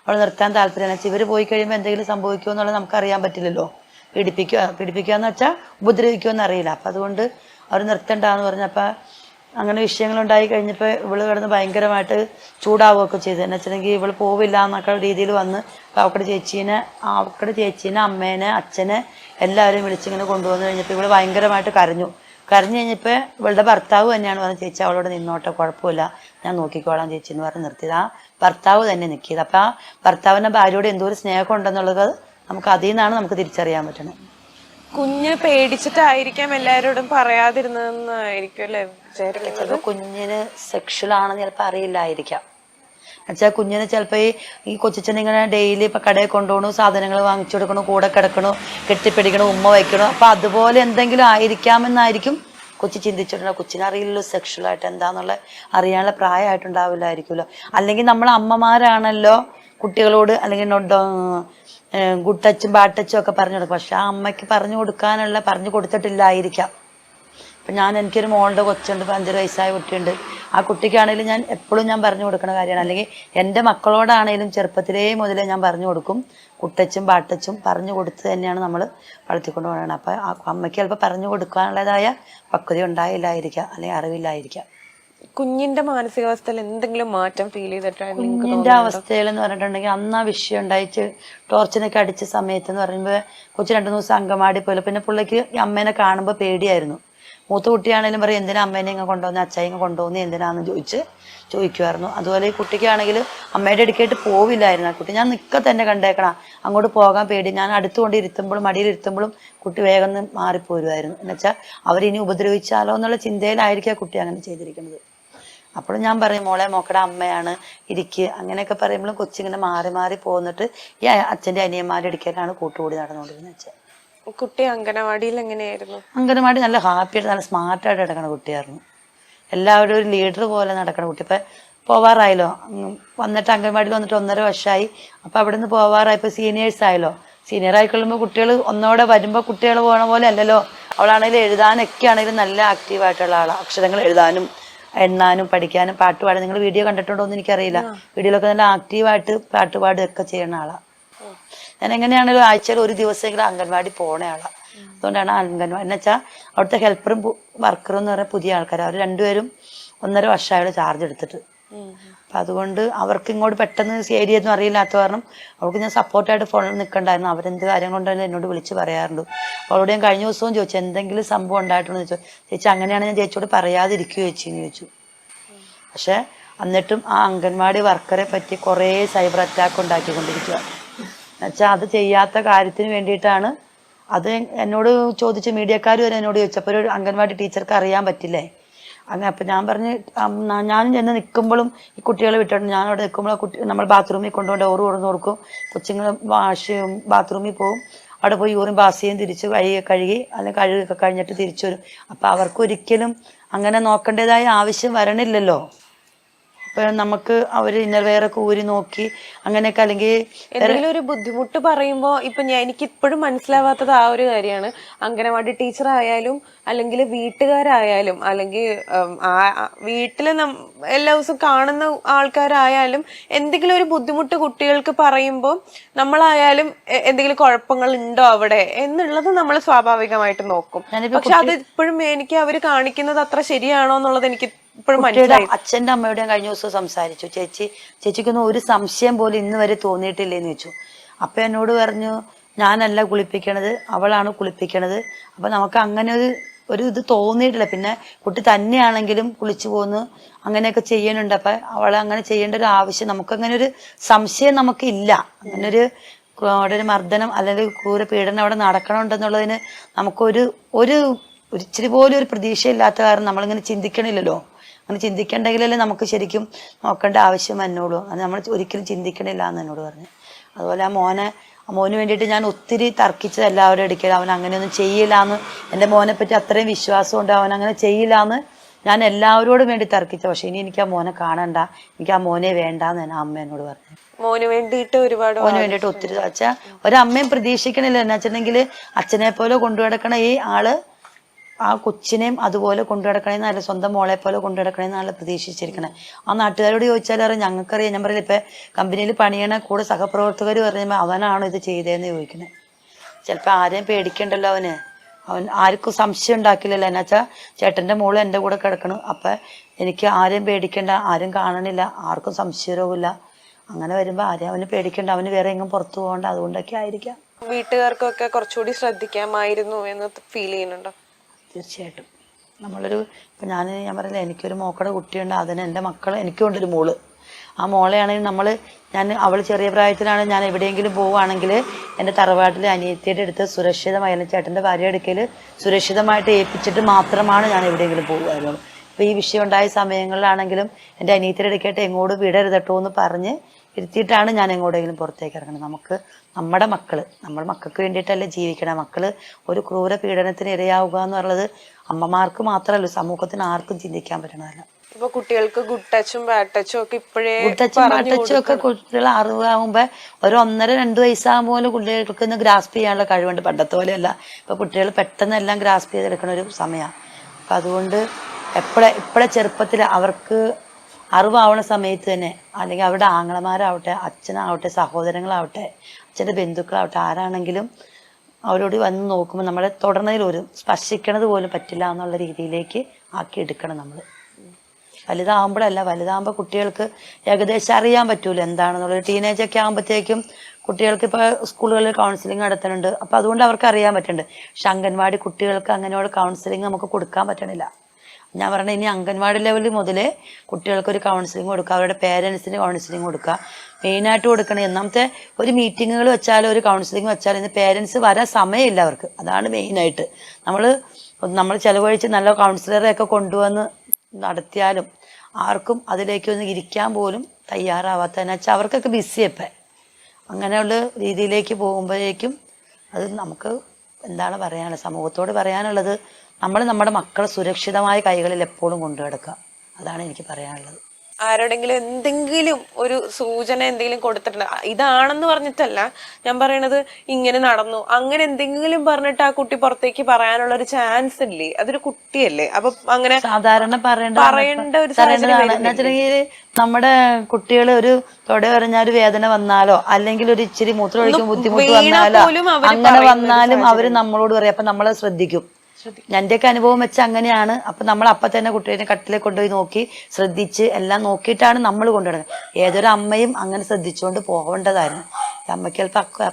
അവളെ നിർത്താൻ താല്പര്യമില്ല. ഇവർ പോയി കഴിയുമ്പോൾ എന്തെങ്കിലും സംഭവിക്കുമോ എന്നുള്ളത് നമുക്കറിയാൻ പറ്റില്ലല്ലോ. പീഡിപ്പിക്കുക എന്ന് വെച്ചാൽ ഉപദ്രവിക്കുമെന്ന് അറിയില്ല. അപ്പം അതുകൊണ്ട് അവർ നിർത്തണ്ടെന്ന് പറഞ്ഞപ്പോൾ അങ്ങനെ വിഷയങ്ങളുണ്ടായി കഴിഞ്ഞപ്പോൾ ഇവള് കിടന്ന് ഭയങ്കരമായിട്ട് ചൂടാവുകയൊക്കെ ചെയ്തു. എന്ന് വെച്ചിട്ടുണ്ടെങ്കിൽ ഇവള് പോവില്ല എന്നൊക്കെ രീതിയിൽ വന്ന് അവക്കടെ ചേച്ചീനെ അമ്മേനെ അച്ഛനെ എല്ലാവരും വിളിച്ചിങ്ങനെ കൊണ്ടുവന്നു കഴിഞ്ഞപ്പോൾ ഇവള് ഭയങ്കരമായിട്ട് കരഞ്ഞു കഴിഞ്ഞപ്പോൾ ഇവളുടെ ഭർത്താവ് തന്നെയാണ് പറഞ്ഞത് ചേച്ചി അവളോട് നിന്നോട്ടെ, കുഴപ്പമില്ല, ഞാൻ നോക്കിക്കോളാം ചേച്ചി എന്ന് പറഞ്ഞ് നിർത്തിയത്. ആ ഭർത്താവ് തന്നെ നിൽക്കിയത്. അപ്പം ആ ഭർത്താവിൻ്റെ ഭാര്യയോട് എന്തോ ഒരു സ്നേഹം ഉണ്ടെന്നുള്ളത് നമുക്ക് അതിൽ നിന്നാണ് നമുക്ക് തിരിച്ചറിയാൻ പറ്റുന്നത്. കുഞ്ഞ് പേടിച്ചിട്ടായിരിക്കാം എല്ലാവരോടും പറയാതിരുന്നതെന്നായിരിക്കും അല്ലേ? ചിലപ്പോൾ കുഞ്ഞിന് സെക്ഷൽ ആണെന്ന് ചിലപ്പോൾ അറിയില്ലായിരിക്കാം. എന്നുവെച്ചാൽ കുഞ്ഞിന് ചിലപ്പോൾ ഈ കൊച്ചിച്ചൻ ഇങ്ങനെ ഡെയിലി ഇപ്പം കടയിൽ കൊണ്ടുപോകണു, സാധനങ്ങൾ വാങ്ങിച്ചു കൊടുക്കണു, കൂടെ കിടക്കണു, കെട്ടിപ്പിടിക്കണു, ഉമ്മ വയ്ക്കണു. അപ്പം അതുപോലെ എന്തെങ്കിലും ആയിരിക്കാമെന്നായിരിക്കും കൊച്ചി ചിന്തിച്ചിട്ടുണ്ടോ. കൊച്ചിനറിയില്ലല്ലോ സെക്ഷലായിട്ട് എന്താന്നുള്ള അറിയാനുള്ള പ്രായമായിട്ടുണ്ടാവില്ലായിരിക്കുമല്ലോ. അല്ലെങ്കിൽ നമ്മൾ അമ്മമാരാണല്ലോ കുട്ടികളോട് അല്ലെങ്കിൽ ഗുഡ് ടച്ചും ബാഡ് ടച്ചും ഒക്കെ പറഞ്ഞു കൊടുക്കും. പക്ഷെ ആ അമ്മയ്ക്ക് പറഞ്ഞു കൊടുത്തിട്ടില്ലായിരിക്കാം. അപ്പം എനിക്കൊരു മോളുടെ കൊച്ചുണ്ട്, 5 വയസ്സായ കുട്ടിയുണ്ട്. ആ കുട്ടിക്കാണെങ്കിലും ഞാൻ എപ്പോഴും പറഞ്ഞു കൊടുക്കുന്ന കാര്യമാണ്. അല്ലെങ്കിൽ എൻ്റെ മക്കളോടാണെങ്കിലും ചെറുപ്പത്തിലേ മുതലേ ഞാൻ പറഞ്ഞു കൊടുക്കും. കുട്ടച്ചും ബാട്ടച്ചും പറഞ്ഞു കൊടുത്ത് തന്നെയാണ് നമ്മൾ വളർത്തിക്കൊണ്ട് പോകുന്നത്. അപ്പം ആ അമ്മയ്ക്ക് ചിലപ്പോൾ പറഞ്ഞു കൊടുക്കാനുള്ളതായ പക്വത ഉണ്ടായില്ലായിരിക്കാം, അല്ലെങ്കിൽ അറിവില്ലായിരിക്കാം. കുഞ്ഞിന്റെ മാനസികാവസ്ഥയിൽ എന്തെങ്കിലും മാറ്റം ഫീൽ ചെയ്തിട്ടാണ്? കുഞ്ഞിന്റെ അവസ്ഥയിൽ എന്ന് പറഞ്ഞിട്ടുണ്ടെങ്കിൽ അന്ന് ആ വിഷയം ഉണ്ടായിച്ച് ടോർച്ചിനൊക്കെ അടിച്ച സമയത്ത് എന്ന് പറയുമ്പോൾ കൊച്ചു 2 ദിവസം അങ്കമാടി പോയില്ല. പിന്നെ പുള്ളിക്ക് അമ്മേനെ കാണുമ്പോൾ പേടിയായിരുന്നു. മൂത്ത കുട്ടിയാണെങ്കിലും പറയും എന്തിനാ അമ്മേനെ ഇങ്ങനെ കൊണ്ടുവന്ന് അച്ഛനെ കൊണ്ടുപോകുന്ന എന്തിനാന്ന് ചോദിക്കുമായിരുന്നു. അതുപോലെ ഈ കുട്ടിക്കാണെങ്കിൽ അമ്മയുടെ അടുക്കായിട്ട് പോവില്ലായിരുന്നു. ആ കുട്ടി ഞാൻ തന്നെ കണ്ടേക്കണം, അങ്ങോട്ട് പോകാൻ പേടി. ഞാൻ അടുത്തുകൊണ്ട് ഇരുത്തുമ്പോഴും മടിയിലിരുത്തുമ്പോഴും കുട്ടി വേഗം മാറിപ്പോരുമായിരുന്നു. എന്നുവെച്ചാൽ അവരിനി ഉപദ്രവിച്ചാലോ എന്നുള്ള ചിന്തയിലായിരിക്കും ആ കുട്ടി അങ്ങനെ ചെയ്തിരിക്കുന്നത്. അപ്പോഴും ഞാൻ പറയും മോളെ മോക്കടെ അമ്മയാണ് ഇരിക്കുക അങ്ങനെയൊക്കെ പറയുമ്പോഴും കൊച്ചിങ്ങനെ മാറി പോന്നിട്ട് ഈ അച്ഛൻ്റെ അനിയന്മാരുടെ അടുക്കലാണ് കൂട്ടുകൂടി നടന്നുകൊണ്ടിരുന്നത്. വെച്ചാൽ കുട്ടി അംഗനവാടിയിൽ എങ്ങനെയായിരുന്നു? അംഗനവാടി നല്ല ഹാപ്പിയായിട്ട് നല്ല സ്മാർട്ടായിട്ട് നടക്കുന്ന കുട്ടിയായിരുന്നു. എല്ലാവരും ഒരു ലീഡർ പോലെ നടക്കുന്ന കുട്ടി. ഇപ്പം പോവാറായല്ലോ, വന്നിട്ട് അംഗനവാടിയിൽ വന്നിട്ട് 1.5 വർഷമായി. അപ്പം അവിടെ നിന്ന് പോവാറായപ്പോൾ സീനിയേഴ്സ് ആയല്ലോ. സീനിയർ ആയിക്കൊള്ളുമ്പോൾ കുട്ടികൾ ഒന്നോടെ വരുമ്പോൾ കുട്ടികൾ പോകണ പോലെ അല്ലല്ലോ. അവളാണെങ്കിലും എഴുതാനൊക്കെ ആണെങ്കിലും നല്ല ആക്റ്റീവായിട്ടുള്ള ആളാണ്. അക്ഷരങ്ങൾ എഴുതാനും എണ്ണാനും പഠിക്കാനും പാട്ടുപാടാനും. നിങ്ങൾ വീഡിയോ കണ്ടിട്ടുണ്ടോ എന്ന് എനിക്കറിയില്ല. വീഡിയോയിലൊക്കെ നല്ല ആക്റ്റീവായിട്ട് പാട്ടുപാടുകയൊക്കെ ചെയ്യുന്ന ആളാണ്. ഞാൻ എങ്ങനെയാണെങ്കിലും ആഴ്ചയിൽ ഒരു ദിവസമെങ്കിലും അംഗൻവാടി പോണ ആളാണ്. അതുകൊണ്ടാണ് അംഗൻവാടി എന്ന് വെച്ചാൽ അവിടുത്തെ ഹെൽപ്പറും വർക്കറും എന്ന് പറഞ്ഞാൽ പുതിയ ആൾക്കാർ. അവർ 2 പേരും 1.5 വർഷമായിട്ട് ചാർജ് എടുത്തിട്ട്. അപ്പം അതുകൊണ്ട് അവർക്ക് ഇങ്ങോട്ട് പെട്ടെന്ന് ഏരിയ ഒന്നും അറിയില്ലാത്ത കാരണം അവർക്ക് ഞാൻ സപ്പോർട്ടായിട്ട് ഫോണിൽ നിൽക്കണ്ടായിരുന്നു. അവരെന്ത് കാര്യം കൊണ്ടായാലും എന്നോട് വിളിച്ച് പറയാറുണ്ട്. അപ്പോൾ അവരോട് ഞാൻ കഴിഞ്ഞ ദിവസവും ചോദിച്ചു എന്തെങ്കിലും സംഭവം ഉണ്ടായിട്ടുണ്ടോ എന്ന് ചോദിച്ചു. ചേച്ചി അങ്ങനെയാണ് ഞാൻ ചേച്ചിയോട് പറയാതിരിക്കുകയോ ചേച്ചിന്ന് ചോദിച്ചു. പക്ഷെ എന്നിട്ടും ആ അംഗൻവാടി വർക്കറെ പറ്റി കുറേ സൈബർ അറ്റാക്ക് ഉണ്ടാക്കിക്കൊണ്ടിരിക്കുക. എന്നുവെച്ചാൽ അത് ചെയ്യാത്ത കാര്യത്തിന് വേണ്ടിയിട്ടാണ്. അത് എന്നോട് ചോദിച്ച് മീഡിയക്കാർ വരെ എന്നോട് ചോദിച്ചപ്പോൾ ഒരു അംഗൻവാടി ടീച്ചർക്ക് അറിയാൻ പറ്റില്ലേ അങ്ങനെ. അപ്പം ഞാൻ പറഞ്ഞ് ഞാനും ചെന്ന് നിൽക്കുമ്പോഴും ഈ കുട്ടികളെ വിട്ടിട്ടുണ്ട്. ഞാൻ അവിടെ നിൽക്കുമ്പോൾ നമ്മൾ ബാത്റൂമിൽ കൊണ്ടുപോയി ഡോറ് തുറന്ന് കൊടുക്കും. കൊച്ചുങ്ങൾ ബാത്റൂമിൽ പോകും. അവിടെ പോയി യൂറിൻ പാസ് ചെയ്യും, തിരിച്ച് കഴുകി അല്ലെങ്കിൽ കഴുകൊക്കെ കഴിഞ്ഞിട്ട് തിരിച്ചു വരും. അപ്പം അവർക്കൊരിക്കലും അങ്ങനെ നോക്കേണ്ടതായ ആവശ്യം വരണില്ലല്ലോ. ഇപ്പം നമുക്ക് അവർ ഇന്നർവെയറൊക്കെ ഊരി നോക്കി അങ്ങനെയൊക്കെ, അല്ലെങ്കിൽ എന്തെങ്കിലും ഒരു ബുദ്ധിമുട്ട് പറയുമ്പോൾ ഇപ്പൊ എനിക്ക് ഇപ്പോഴും മനസ്സിലാവാത്തത് ആ ഒരു കാര്യമാണ്. അംഗനവാടി ടീച്ചർ ആയാലും അല്ലെങ്കിൽ വീട്ടുകാരായാലും അല്ലെങ്കിൽ വീട്ടില് എല്ലാ ദിവസവും കാണുന്ന ആൾക്കാരായാലും എന്തെങ്കിലും ഒരു ബുദ്ധിമുട്ട് കുട്ടികൾക്ക് പറയുമ്പോൾ നമ്മളായാലും എന്തെങ്കിലും കുഴപ്പങ്ങൾ ഉണ്ടോ അവിടെ എന്നുള്ളത് നമ്മൾ സ്വാഭാവികമായിട്ട് നോക്കും. പക്ഷെ അത് ഇപ്പോഴും എനിക്ക് അവര് കാണിക്കുന്നത് അത്ര ശരിയാണോ എന്നുള്ളത് എനിക്ക് കുട്ടിയുടെ അച്ഛൻ്റെ അമ്മയുടെയും കഴിഞ്ഞ ദിവസം സംസാരിച്ചു. ചേച്ചിക്കൊന്നും ഒരു സംശയം പോലും ഇന്ന് വരെ തോന്നിയിട്ടില്ലേന്ന് ചോദിച്ചു. അപ്പം എന്നോട് പറഞ്ഞു, ഞാനല്ല കുളിപ്പിക്കണത്, അവളാണ് കുളിപ്പിക്കണത്. അപ്പം നമുക്ക് അങ്ങനെ ഒരു ഇത് തോന്നിയിട്ടില്ല. പിന്നെ കുട്ടി തന്നെയാണെങ്കിലും കുളിച്ചു പോന്ന് അങ്ങനെയൊക്കെ ചെയ്യുന്നുണ്ട്. അപ്പം അവളെ അങ്ങനെ ചെയ്യേണ്ട ഒരു ആവശ്യം, നമുക്കങ്ങനെ ഒരു സംശയം നമുക്കില്ല. അങ്ങനെ അവിടെ ഒരു മർദ്ദനം അല്ലെങ്കിൽ ക്രൂര പീഡനം അവിടെ നടക്കണമുണ്ടെന്നുള്ളതിന് നമുക്കൊരു ഇച്ചിരി പോലും ഒരു പ്രതീക്ഷയില്ലാത്ത കാരണം നമ്മളിങ്ങനെ ചിന്തിക്കണില്ലല്ലോ. അങ്ങനെ ചിന്തിക്കണ്ടെങ്കിലല്ലേ നമുക്ക് ശരിക്കും നോക്കേണ്ട ആവശ്യം എന്നോടും. അത് നമ്മൾ ഒരിക്കലും ചിന്തിക്കണില്ല എന്ന് എന്നോട് പറഞ്ഞു. അതുപോലെ മോന് വേണ്ടിയിട്ട് ഞാൻ ഒത്തിരി തർക്കിച്ചത് എല്ലാവരും ഇടയ്ക്ക്. അവൻ അങ്ങനെയൊന്നും ചെയ്യില്ല എന്ന്, എൻ്റെ മോനെ പറ്റി അത്രയും വിശ്വാസമുണ്ട്, അവൻ അങ്ങനെ ചെയ്യില്ല എന്ന് ഞാൻ എല്ലാവരോടും വേണ്ടി തർക്കിച്ച. പക്ഷെ ഇനി എനിക്ക് ആ മോനെ കാണണ്ട, എനിക്ക് ആ മോനെ വേണ്ടാന്ന് ഞാൻ അമ്മ എന്നോട് പറഞ്ഞു. മോന് വേണ്ടിയിട്ട് ഒത്തിരി വെച്ചാൽ ഒരമ്മയും പ്രതീക്ഷിക്കണില്ല. എന്നാ വെച്ചിട്ടുണ്ടെങ്കിൽ അച്ഛനെ പോലെ കൊണ്ടു നടക്കണ ഈ ആള് ആ കൊച്ചിനെയും അതുപോലെ കൊണ്ടു നടക്കണേന്നല്ല, സ്വന്തം മോളെ പോലെ കൊണ്ടു നടക്കണേന്നാണ് പ്രതീക്ഷിച്ചിരിക്കണേ. ആ നാട്ടുകാരോട് ചോദിച്ചാലറിയാം, ഞങ്ങൾക്കറിയാം. ഞാൻ പറയില്ല, ഇപ്പം കമ്പനിയിൽ പണിയണ കൂടെ സഹപ്രവർത്തകർ പറയുമ്പോൾ അവനാണോ ഇത് ചെയ്തതെന്ന് ചോദിക്കണേ. ചിലപ്പോൾ ആരെയും പേടിക്കണ്ടല്ലോ അവൻ ആർക്കും സംശയം ഉണ്ടാക്കില്ലല്ലോ. എന്നുവെച്ചാൽ ചേട്ടൻ്റെ മോള് എൻ്റെ കൂടെ കിടക്കണം, അപ്പം എനിക്ക് ആരെയും പേടിക്കണ്ട, ആരും കാണണില്ല, ആർക്കും സംശയരോഗമില്ല. അങ്ങനെ വരുമ്പോൾ ആരെയും അവന് പേടിക്കണ്ട, അവന് വേറെ എങ്ങും പുറത്തു പോകണ്ട. അതുകൊണ്ടൊക്കെ ആയിരിക്കാം. വീട്ടുകാർക്കൊക്കെ കുറച്ചുകൂടി ശ്രദ്ധിക്കാമായിരുന്നു എന്ന് ഫീൽ ചെയ്യുന്നുണ്ടോ? തീർച്ചയായിട്ടും. ഇപ്പം ഞാൻ പറയില്ല, എനിക്കൊരു മോക്കടെ കുട്ടിയുണ്ട്, അതിന് എൻ്റെ മക്കൾ, എനിക്കുണ്ടൊരു മോള്. ആ മോളെയാണെങ്കിൽ അവൾ ചെറിയ പ്രായത്തിലാണ് ഞാൻ എവിടെയെങ്കിലും പോവുകയാണെങ്കിൽ എൻ്റെ തറവാട്ടിലെ അനിയത്തിയുടെ അടുത്ത് സുരക്ഷിതമായി, അല്ലെങ്കിൽ ചേട്ടൻ്റെ ഭാര്യ അടുക്കൽ സുരക്ഷിതമായിട്ട് ഏൽപ്പിച്ചിട്ട് മാത്രമാണ് ഞാൻ എവിടെയെങ്കിലും പോകുമായിരുന്നു. ഇപ്പോൾ ഈ വിഷയം ഉണ്ടായ സമയങ്ങളിലാണെങ്കിലും എൻ്റെ അനിയത്തിയുടെ അടുക്കായിട്ട് എങ്ങോട്ടും വിടരുതട്ടോ എന്ന് പറഞ്ഞ് ഇരുത്തിയിട്ടാണ് ഞാൻ എങ്ങോട്ടെങ്കിലും പുറത്തേക്ക് ഇറങ്ങുന്നത്. നമ്മുടെ മക്കൾക്ക് വേണ്ടിയിട്ടല്ലേ ജീവിക്കണം. മക്കള് ഒരു ക്രൂര പീഡനത്തിന് ഇരയാവുക എന്ന് പറയുന്നത് അമ്മമാർക്ക് മാത്രമല്ല, സമൂഹത്തിന് ആർക്കും ചിന്തിക്കാൻ പറ്റണതല്ല. ഇപ്പൊ കുട്ടികൾക്ക് ഗുഡ് ടച്ചും ബാഡ് ടച്ചും ഒക്കെ കുട്ടികൾ അറിവാകുമ്പോ ഒരു 1.5-2 വയസ്സാകുമ്പോൾ പോലും കുട്ടികൾക്ക് ഒന്ന് ഗ്രാസ്പ് ചെയ്യാനുള്ള കഴിവുണ്ട്. പണ്ടത്തെ പോലെയല്ല. ഇപ്പൊ കുട്ടികൾ പെട്ടെന്ന് എല്ലാം ഗ്രാസ്പ് ചെയ്തെടുക്കുന്ന ഒരു സമയമാണ്. അപ്പൊ അതുകൊണ്ട് ഇപ്പോഴെ ചെറുപ്പത്തിൽ അവർക്ക് അറിവാവണ സമയത്ത് തന്നെ, അല്ലെങ്കിൽ അവരുടെ ആങ്ങളമാരാവട്ടെ, അച്ഛനാവട്ടെ, സഹോദരങ്ങളാവട്ടെ, അച്ഛൻ്റെ ബന്ധുക്കളാവട്ടെ, ആരാണെങ്കിലും അവരോട് വന്ന് നോക്കുമ്പോൾ നമ്മളെ തുടർന്നതിൽ സ്പർശിക്കണത് പോലും പറ്റില്ല എന്നുള്ള രീതിയിലേക്ക് ആക്കി എടുക്കണം നമ്മൾ. വലുതാകുമ്പോൾ കുട്ടികൾക്ക് ഏകദേശം അറിയാൻ പറ്റൂല എന്താണെന്നുള്ളത്. ടീനേജൊക്കെ ആകുമ്പോഴത്തേക്കും കുട്ടികൾക്ക് ഇപ്പോൾ സ്കൂളുകളിൽ കൗൺസിലിംഗ് നടത്തുന്നുണ്ട്. അപ്പോൾ അതുകൊണ്ട് അവർക്ക് അറിയാൻ പറ്റുന്നുണ്ട്. പക്ഷെ അംഗൻവാടി കുട്ടികൾക്ക് അങ്ങനെയുള്ള കൗൺസിലിംഗ് നമുക്ക് കൊടുക്കാൻ പറ്റണില്ല. ഞാൻ പറഞ്ഞത്, ഇനി അംഗൻവാടി ലെവലിൽ മുതലേ കുട്ടികൾക്കൊരു കൗൺസിലിംഗ് കൊടുക്കുക, അവരുടെ പേരൻസിന് കൗൺസിലിംഗ് കൊടുക്കുക. മെയിനായിട്ട് കൊടുക്കണേ, ഒന്നാമത്തെ ഒരു മീറ്റിങ്ങുകൾ വെച്ചാലും ഒരു കൗൺസിലിംഗ് വെച്ചാലും ഇന്ന് പേരൻസ് വരാൻ സമയമില്ല അവർക്ക്. അതാണ് മെയിനായിട്ട്. നമ്മൾ ചിലവഴിച്ച് നല്ല കൗൺസിലറെയൊക്കെ കൊണ്ടുവന്ന് നടത്തിയാലും ആർക്കും അതിലേക്ക് ഒന്ന് ഇരിക്കാൻ പോലും തയ്യാറാവാത്തതെന്ന് വെച്ചാൽ അവർക്കൊക്കെ ബിസിയപ്പം. അങ്ങനെയുള്ള രീതിയിലേക്ക് പോകുമ്പോഴേക്കും അത് നമുക്ക് എന്താണ് പറയാനുള്ളത്, സമൂഹത്തോട് പറയാനുള്ളത്, നമ്മുടെ മക്കളെ സുരക്ഷിതമായ കൈകളിൽ എപ്പോഴും കൊണ്ടു കിടക്കുക. അതാണ് എനിക്ക് പറയാനുള്ളത്. ആരോടെങ്കിലും എന്തെങ്കിലും ഒരു സൂചന എന്തെങ്കിലും കൊടുത്തിട്ടുണ്ട്, ഇതാണെന്ന് പറഞ്ഞിട്ടല്ല ഞാൻ പറയണത്, ഇങ്ങനെ നടന്നു അങ്ങനെ എന്തെങ്കിലും പറഞ്ഞിട്ട് ആ കുട്ടി പുറത്തേക്ക് പറയാനുള്ള ഒരു ചാൻസ് ഇല്ലേ? അതൊരു കുട്ടിയല്ലേ. അപ്പൊ അങ്ങനെ സാധാരണ പറയേണ്ട ഒരു സാഹചര്യം. നമ്മുടെ കുട്ടികൾ ഒരു തൊട പറഞ്ഞാൽ ഒരു വേദന വന്നാലോ, അല്ലെങ്കിൽ ഒരു ഇച്ചിരി മൂത്രം ഒഴിക്കാൻ ബുദ്ധിമുട്ട് വന്നാലോ, അങ്ങനെ വന്നാലും അവര് നമ്മളോട് പറയും. അപ്പൊ നമ്മളെ ശ്രദ്ധിക്കും. എന്റെയൊക്കെ അനുഭവം വെച്ച് അങ്ങനെയാണ്. അപ്പൊ നമ്മൾ അപ്പൊ തന്നെ കുട്ടീനെ കട്ടിലേക്ക് കൊണ്ടുപോയി നോക്കി ശ്രദ്ധിച്ച് എല്ലാം നോക്കിയിട്ടാണ് നമ്മൾ കൊണ്ടുവരുന്നത്. ഏതൊരു അമ്മയും അങ്ങനെ ശ്രദ്ധിച്ചുകൊണ്ട് പോകേണ്ടതായിരുന്നു. അമ്മയ്ക്ക്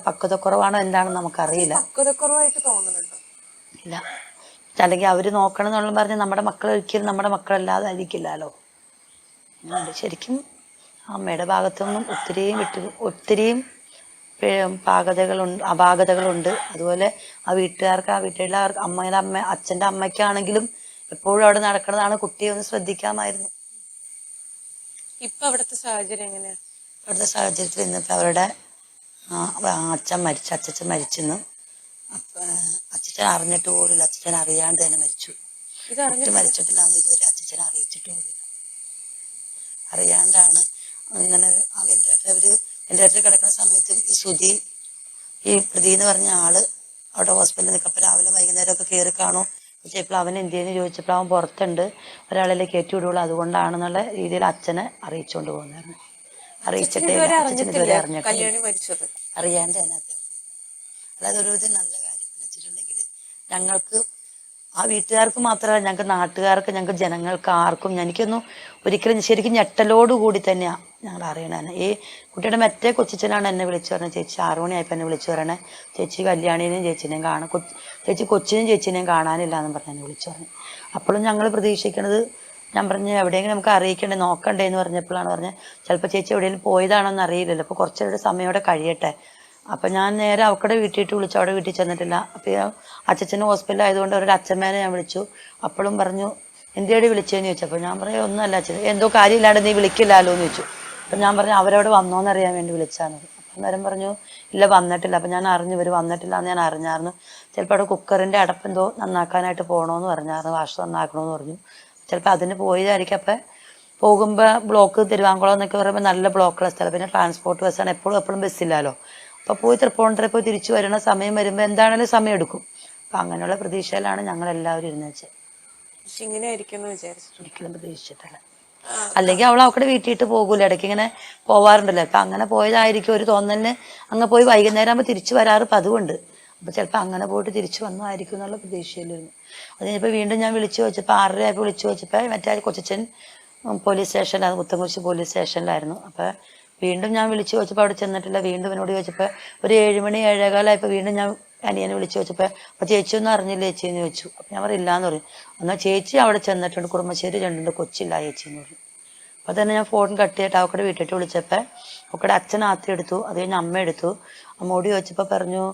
പക്വതക്കുറവാണോ എന്താണെന്ന് നമുക്കറിയില്ല. ഇല്ല, അല്ലെങ്കിൽ അവര് നോക്കണം എന്നുള്ള പറഞ്ഞ് നമ്മുടെ മക്കൾ ഒരിക്കലും നമ്മുടെ മക്കളല്ലാതെ ആയിരിക്കില്ലല്ലോ. ശരിക്കും അമ്മയുടെ ഭാഗത്തുനിന്നും ഒത്തിരിയും അപാകതകളുണ്ട്. അതുപോലെ ആ വീട്ടിലെ അച്ഛൻ്റെ അമ്മയ്ക്കാണെങ്കിലും എപ്പോഴും അവിടെ നടക്കുന്നതാണ്. കുട്ടിയെ ഒന്ന് ശ്രദ്ധിക്കാമായിരുന്നു. ഇപ്പൊ അവിടുത്തെ സാഹചര്യം എങ്ങനെയാ? അവിടുത്തെ സാഹചര്യത്തിൽ ഇന്നിപ്പോൾ അവരുടെ അച്ഛൻ മരിച്ചെന്ന് അപ്പം അച്ഛൻ അറിഞ്ഞിട്ട് പോലില്ല, അച്ഛൻ അറിയാണ്ട് തന്നെ മരിച്ചു. കുട്ടി മരിച്ചിട്ടില്ലാന്ന് ഇതുവരെ അച്ഛനെ അറിയിച്ചിട്ട് പോലില്ല. അറിയാണ്ടാണ് ഇങ്ങനെ വെന്റിലേറ്ററിൽ കിടക്കുന്ന സമയത്തും ഈ സുധി, ഈ പ്രതി എന്ന് പറഞ്ഞ ആള് അവിടെ ഹോസ്പിറ്റലിൽ നിൽക്കപ്പോൾ രാവിലെ വൈകുന്നേരം ഒക്കെ കയറി കാണും. ചോദിച്ചപ്പോൾ അവൻ എന്തെന്ന് ചോദിച്ചപ്പോൾ അവൻ പുറത്തുണ്ട്, ഒരാളെ കയറ്റി വിടുള്ളൂ, അതുകൊണ്ടാണെന്നുള്ള രീതിയിൽ അച്ഛനെ അറിയിച്ചുകൊണ്ട് പോകുന്നതായിരുന്നു. അറിയിച്ചിട്ടേ അച്ഛൻ ഇതുവരെ അറിഞ്ഞിട്ട് അറിയാണ്ട് തന്നെ അദ്ദേഹം. അതായത് ഒരു ഇത് നല്ല കാര്യം എന്ന് വെച്ചിട്ടുണ്ടെങ്കിൽ ഞങ്ങൾക്ക് ആ വീട്ടുകാർക്ക് മാത്രമല്ല, ഞങ്ങൾക്ക് നാട്ടുകാർക്ക്, ഞങ്ങൾക്ക് ജനങ്ങൾക്ക് ആർക്കും എനിക്കൊന്നും ഒരിക്കലും ശരിക്കും ഞെട്ടലോടുകൂടി തന്നെയാണ് ഞങ്ങൾ അറിയണേ. ഈ കുട്ടിയുടെ മറ്റേ കൊച്ചിച്ചനാണ് എന്നെ വിളിച്ചു പറഞ്ഞത്, ചേച്ചി 6 മണിയായപ്പോൾ എന്നെ വിളിച്ചു പറയണേ, ചേച്ചി കല്യാണിനെയും ചേച്ചിനെയും കാണാൻ, ചേച്ചി കൊച്ചിനെയും ചേച്ചിനെയും കാണാനില്ല എന്നും പറഞ്ഞ് എന്നെ വിളിച്ചു പറഞ്ഞു. അപ്പോഴും ഞങ്ങൾ പ്രതീക്ഷിക്കണത്, ഞാൻ പറഞ്ഞ് എവിടെയെങ്കിലും നമുക്ക് അറിയിക്കണ്ടേ, നോക്കണ്ടേ എന്ന് പറഞ്ഞപ്പോഴാണ് പറഞ്ഞത് ചിലപ്പോൾ ചേച്ചി എവിടെയെങ്കിലും പോയതാണോന്ന് അറിയില്ലല്ലോ, അപ്പോൾ കുറച്ചുകൂടെ സമയോടെ കഴിയട്ടെ. അപ്പം ഞാൻ നേരെ അവക്കടെ വീട്ടിട്ട് വിളിച്ചു, അവിടെ വീട്ടിൽ ചെന്നിട്ടില്ല. അപ്പോൾ അച്ഛന് ഹോസ്പിറ്റലിൽ ആയതുകൊണ്ട് അവരുടെ അച്ഛമ്മേനെ ഞാൻ വിളിച്ചു. അപ്പോഴും പറഞ്ഞു എന്തിനാടി വിളിച്ചതെന്ന് ചോദിച്ചപ്പോൾ ഞാൻ പറഞ്ഞു ഒന്നുമല്ല അച്ഛൻ, എന്തോ കാര്യമില്ലാണ്ട് നീ വിളിക്കില്ലല്ലോ എന്ന് ചോദിച്ചു. അപ്പം ഞാൻ പറഞ്ഞു അവരവിടെ വന്നോന്നറിയാൻ വേണ്ടി വിളിച്ചാന്ന്. അപ്പം നേരം പറഞ്ഞു ഇല്ല വന്നിട്ടില്ല. അപ്പം ഞാൻ അറിഞ്ഞു ഇവർ വന്നിട്ടില്ല എന്ന് ഞാൻ അറിഞ്ഞായിരുന്നു. ചിലപ്പോൾ അവിടെ കുക്കറിൻ്റെ അടപ്പെന്തോ നന്നാക്കാനായിട്ട് പോകണമെന്ന് പറഞ്ഞായിരുന്നു, വാഷ് നന്നാക്കണമെന്ന് പറഞ്ഞു. ചിലപ്പോൾ അതിന് പോയതായിരിക്കും. അപ്പം പോകുമ്പോൾ ബ്ലോക്ക് തിരുവാങ്കുളം എന്നൊക്കെ പറയുമ്പോൾ നല്ല ബ്ലോക്കുള്ള സ്ഥലം, പിന്നെ ട്രാൻസ്പോർട്ട് ബസ്സാണ്, എപ്പോഴും ബസ്സില്ലല്ലോ. അപ്പോൾ പോയി തൃപ്പൂണിത്തുറ പോയി തിരിച്ചു വരുന്ന സമയം വരുമ്പോൾ എന്താണെങ്കിലും സമയം എടുക്കും. അപ്പം അങ്ങനെയുള്ള പ്രതീക്ഷയിലാണ് ഞങ്ങളെല്ലാവരും ഇരുന്ന് വെച്ചത്. ഒരിക്കലും പ്രതീക്ഷിച്ചിട്ടില്ല. അല്ലെങ്കിൽ അവൾ അവക്കടെ വീട്ടിട്ട് പോകൂല, ഇടയ്ക്ക് ഇങ്ങനെ പോവാറുണ്ടല്ലോ. അപ്പം അങ്ങനെ പോയതായിരിക്കും ഒരു തോന്നലിന്. അങ്ങ് പോയി വൈകുന്നേരം ആകുമ്പോൾ തിരിച്ചു വരാറ് പതിവുണ്ട്. അപ്പോൾ ചിലപ്പോൾ അങ്ങനെ പോയിട്ട് തിരിച്ചു വന്നതായിരിക്കും എന്നുള്ള പ്രതീക്ഷയിലിരുന്നു. അത് കഴിഞ്ഞപ്പോൾ വീണ്ടും ഞാൻ വിളിച്ചു വെച്ചപ്പോൾ 6:30 ആയപ്പോൾ വിളിച്ചു വെച്ചപ്പോൾ മറ്റേ കൊച്ചച്ഛൻ പോലീസ് സ്റ്റേഷനിലായിരുന്നു, മുത്തൻകുരിശ് പോലീസ് സ്റ്റേഷനിലായിരുന്നു. അപ്പോൾ വീണ്ടും ഞാൻ വിളിച്ചു വെച്ചപ്പോൾ അവിടെ ചെന്നിട്ടില്ല. വീണ്ടും എന്നോട് ചോദിച്ചപ്പോൾ ഒരു 7 മണി 7:15 വീണ്ടും ഞാൻ അനിയനെ വിളിച്ചു വെച്ചപ്പോൾ അപ്പോൾ ചേച്ചിയൊന്നും അറിഞ്ഞില്ല ചേച്ചി എന്ന് ചോദിച്ചു. അപ്പം ഞാൻ പറയില്ലാന്ന് പറയും. എന്നാൽ ചേച്ചി അവിടെ ചെന്നിട്ടുണ്ട്, കുടുംബശ്ശേരി 2 കൊച്ചില്ല ചേച്ചി എന്ന് പറഞ്ഞു. അപ്പോൾ തന്നെ ഞാൻ ഫോൺ കട്ട് ചെയ്തിട്ട് അവക്കടെ വീട്ടിട്ട് വിളിച്ചപ്പോൾ അവക്കടെ അച്ഛൻ ആത്തി എടുത്തു, അത് കഴിഞ്ഞ് അമ്മ എടുത്തു. അമ്മോട് ചോദിച്ചപ്പോൾ പറഞ്ഞു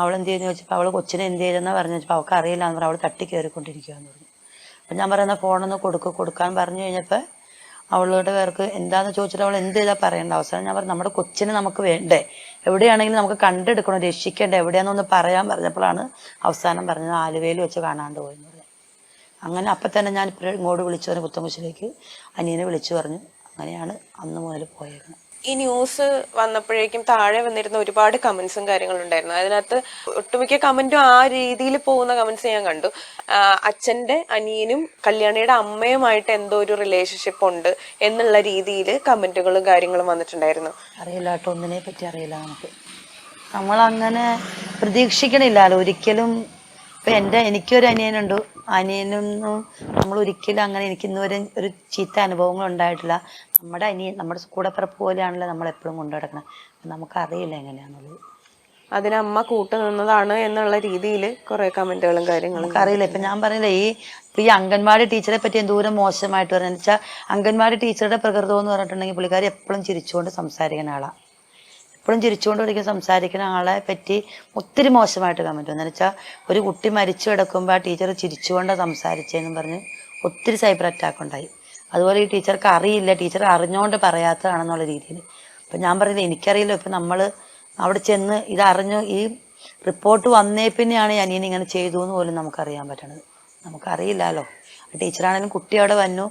അവളെന്ത് ചെയ്യുന്നു ചോദിച്ചപ്പോൾ അവൾ കൊച്ചിനെ എന്ത് ചെയ്തെന്നാണ് പറഞ്ഞു വെച്ചപ്പോൾ അവൾക്ക് അറിയില്ല എന്ന് പറഞ്ഞു, അവൾ തട്ടി കയറിക്കൊണ്ടിരിക്കുകയെന്ന് പറഞ്ഞു. അപ്പം ഞാൻ പറയുന്ന ഫോണൊന്ന് കൊടുക്കാൻ പറഞ്ഞു കഴിഞ്ഞപ്പോൾ അവളുടെ പേർക്ക് എന്താണെന്ന് ചോദിച്ചിട്ട് അവൾ എന്ത് ചെയ്താൽ പറയേണ്ട അവസരം. ഞാൻ പറഞ്ഞു നമ്മുടെ കൊച്ചിനെ നമുക്ക് വേണ്ടേ, എവിടെയാണെങ്കിലും നമുക്ക് കണ്ടെടുക്കണം, രക്ഷിക്കേണ്ട, എവിടെയാണെന്നൊന്ന് പറയാൻ പറഞ്ഞപ്പോഴാണ് അവസാനം പറഞ്ഞത് ആലുവയിൽ വെച്ച് കാണാണ്ട് പോയെന്ന് പറഞ്ഞു. അങ്ങനെ അപ്പം തന്നെ ഞാൻ ഇങ്ങോട്ട് വിളിച്ചു പറഞ്ഞു, പുത്തൻകുരിശിലേക്ക് അനിയനെ വിളിച്ചു പറഞ്ഞു. അങ്ങനെയാണ് അന്ന് മുതൽ പോയേക്കുന്നത്. ഈ ന്യൂസ് വന്നപ്പോഴേക്കും താഴെ വന്നിരുന്ന ഒരുപാട് കമന്റ്സും കാര്യങ്ങളും ഉണ്ടായിരുന്നു. അതിനകത്ത് ഒട്ടുമിക്ക കമന്റും ആ രീതിയിൽ പോകുന്ന കമന്റ്സ് ഞാൻ കണ്ടു. അച്ഛന്റെ അനിയനും കല്യാണിയുടെ അമ്മയുമായിട്ട് എന്തോ ഒരു റിലേഷൻഷിപ്പ് ഉണ്ട് എന്നുള്ള രീതിയിൽ കമന്റുകളും കാര്യങ്ങളും വന്നിട്ടുണ്ടായിരുന്നു. അറിയില്ല കേട്ടോ, ഒന്നിനെ പറ്റി അറിയില്ല നമുക്ക്. നമ്മളങ്ങനെ പ്രതീക്ഷിക്കണില്ലല്ലോ ഒരിക്കലും. ഇപ്പം എനിക്കൊരു അനിയനുണ്ട്, അനിയനൊന്നും നമ്മൾ ഒരിക്കലും അങ്ങനെ എനിക്ക് ഇന്നുവരെ ഒരു ചീത്ത അനുഭവങ്ങൾ ഉണ്ടായിട്ടില്ല. നമ്മുടെ അനിയൻ നമ്മുടെ കൂടപ്പിറപ്പ് പോലെയാണല്ലോ നമ്മളെപ്പോഴും കൊണ്ടു നടക്കണം. നമുക്കറിയില്ല എങ്ങനെയാണെന്നുള്ളത്. അതിനമ്മ കൂട്ടു നിന്നതാണ് എന്നുള്ള രീതിയിൽ കുറെ കമന്റുകളും കാര്യങ്ങളും നമുക്കറിയില്ല. ഇപ്പം ഞാൻ പറഞ്ഞില്ല, ഈ അംഗൻവാടി ടീച്ചറെ പറ്റി എന്തോരം മോശമായിട്ട് പറഞ്ഞെന്ന് വെച്ചാൽ അംഗൻവാടി ടീച്ചറുടെ പ്രകൃതം എന്ന് പറഞ്ഞിട്ടുണ്ടെങ്കിൽ പുള്ളിക്കാരി എപ്പോഴും ചിരിച്ചുകൊണ്ട് സംസാരിക്കുന്ന ആളാണ്. എപ്പോഴും ചിരിച്ചുകൊണ്ട് ഒരിക്കലും സംസാരിക്കുന്ന ആളെ പറ്റി ഒത്തിരി മോശമായിട്ട് കമൻറ്റ് വന്നു. വെച്ചാൽ ഒരു കുട്ടി മരിച്ചു കിടക്കുമ്പോൾ ആ ടീച്ചർ ചിരിച്ചുകൊണ്ടാണ് സംസാരിച്ചതെന്നും പറഞ്ഞ് ഒത്തിരി സൈബർ അറ്റാക്ക് ഉണ്ടായി. അതുപോലെ ഈ ടീച്ചർക്ക് അറിയില്ല, ടീച്ചർ അറിഞ്ഞുകൊണ്ട് പറയാത്തതാണെന്നുള്ള രീതിയിൽ. അപ്പം ഞാൻ പറഞ്ഞില്ല എനിക്കറിയില്ല. ഇപ്പം നമ്മൾ അവിടെ ചെന്ന് ഇതറിഞ്ഞു ഈ റിപ്പോർട്ട് വന്നേ പിന്നെയാണ് അനിയൻ ഇങ്ങനെ ചെയ്തു എന്ന് പോലും നമുക്കറിയാൻ പറ്റണത്. നമുക്കറിയില്ലല്ലോ. ആ ടീച്ചറാണെങ്കിലും കുട്ടി അവിടെ വന്നു,